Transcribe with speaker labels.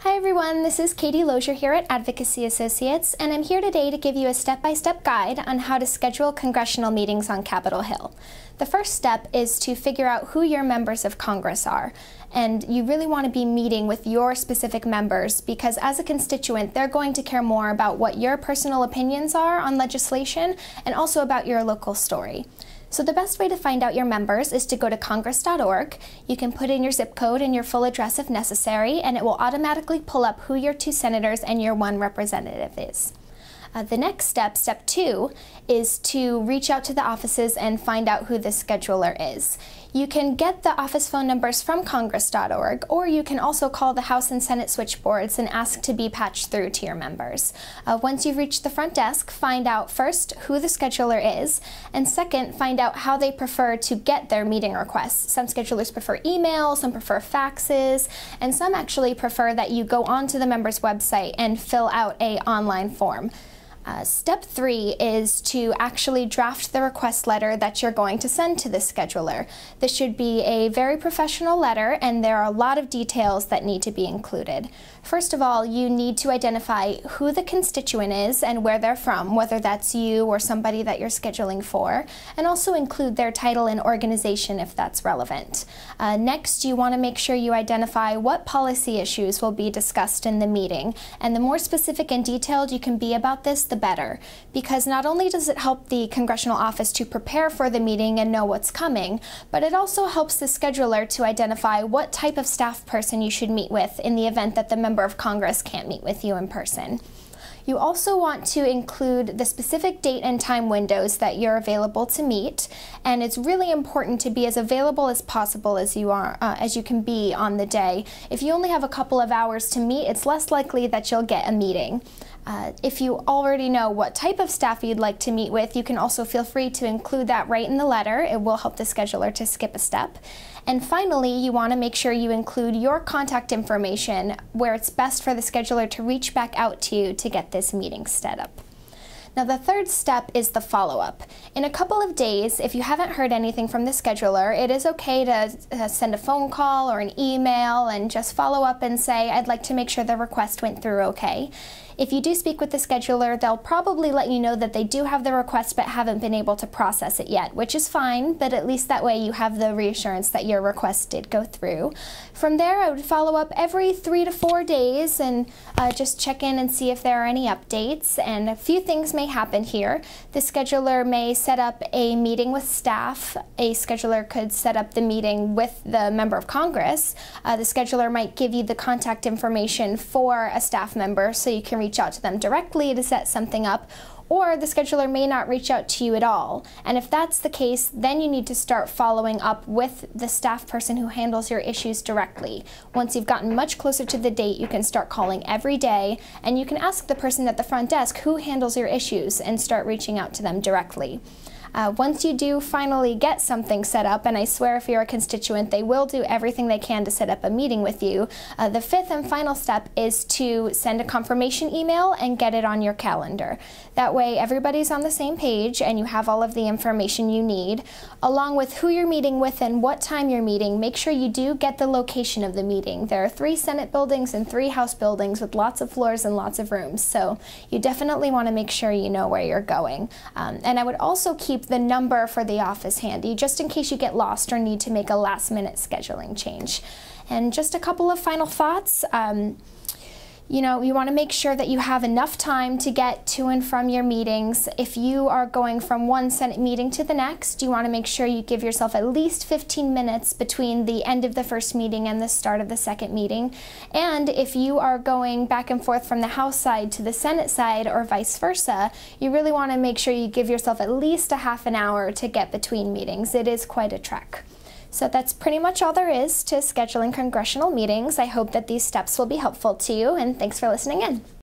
Speaker 1: Hi everyone, this is Kaytee Lozier here at Advocacy Associates, and I'm here today to give you a step-by-step guide on how to schedule congressional meetings on Capitol Hill. The first step is to figure out who your members of Congress are, and you really want to be meeting with your specific members because as a constituent, they're going to care more about what your personal opinions are on legislation and also about your local story. So the best way to find out your members is to go to congress.org. You can put in your zip code and your full address if necessary, and it will automatically pull up who your 2 senators and your 1 representative is. The next step, step 2, is to reach out to the offices and find out who the scheduler is. You can get the office phone numbers from congress.org, or you can also call the House and Senate switchboards and ask to be patched through to your members. Once you've reached the front desk, find out first who the scheduler is, and second, find out how they prefer to get their meeting requests. Some schedulers prefer email, some prefer faxes, and some actually prefer that you go onto the member's website and fill out an online form. Step 3 is to actually draft the request letter that you're going to send to the scheduler. This should be a very professional letter, and there are a lot of details that need to be included. First of all, you need to identify who the constituent is and where they're from, whether that's you or somebody that you're scheduling for, and also include their title and organization if that's relevant. Next, you want to make sure you identify what policy issues will be discussed in the meeting, and the more specific and detailed you can be about this, the better, because not only does it help the congressional office to prepare for the meeting and know what's coming, but it also helps the scheduler to identify what type of staff person you should meet with in the event that the member of Congress can't meet with you in person. You also want to include the specific date and time windows that you're available to meet, and it's really important to be as available as possible as you can be on the day. If you only have a couple of hours to meet, it's less likely that you'll get a meeting. If you already know what type of staff you'd like to meet with, you can also feel free to include that right in the letter. It will help the scheduler to skip a step. And finally, you want to make sure you include your contact information where it's best for the scheduler to reach back out to you to get this meeting set up. Now the third step is the follow-up. In a couple of days, if you haven't heard anything from the scheduler, it is okay to send a phone call or an email and just follow up and say, I'd like to make sure the request went through okay. If you do speak with the scheduler, they'll probably let you know that they do have the request but haven't been able to process it yet, which is fine, but at least that way you have the reassurance that your request did go through. From there, I would follow up every 3 to 4 days and just check in and see if there are any updates, and a few things may happen here. The scheduler may set up a meeting with staff. A scheduler could set up the meeting with the member of Congress. The scheduler might give you the contact information for a staff member so you can reach out to them directly to set something up, or the scheduler may not reach out to you at all. And if that's the case, then you need to start following up with the staff person who handles your issues directly. Once you've gotten much closer to the date, you can start calling every day, and you can ask the person at the front desk who handles your issues and start reaching out to them directly. Once you do finally get something set up, and I swear if you're a constituent, they will do everything they can to set up a meeting with you, the 5th and final step is to send a confirmation email and get it on your calendar. That way everybody's on the same page and you have all of the information you need. Along with who you're meeting with and what time you're meeting, make sure you do get the location of the meeting. There are 3 Senate buildings and 3 House buildings with lots of floors and lots of rooms, so you definitely want to make sure you know where you're going. And I would also keep the number for the office handy, just in case you get lost or need to make a last-minute scheduling change. And just a couple of final thoughts. You want to make sure that you have enough time to get to and from your meetings. If you are going from one Senate meeting to the next, you want to make sure you give yourself at least 15 minutes between the end of the first meeting and the start of the second meeting. And if you are going back and forth from the House side to the Senate side or vice versa, you really want to make sure you give yourself at least a half an hour to get between meetings. It is quite a trek. So that's pretty much all there is to scheduling congressional meetings. I hope that these steps will be helpful to you, and thanks for listening in.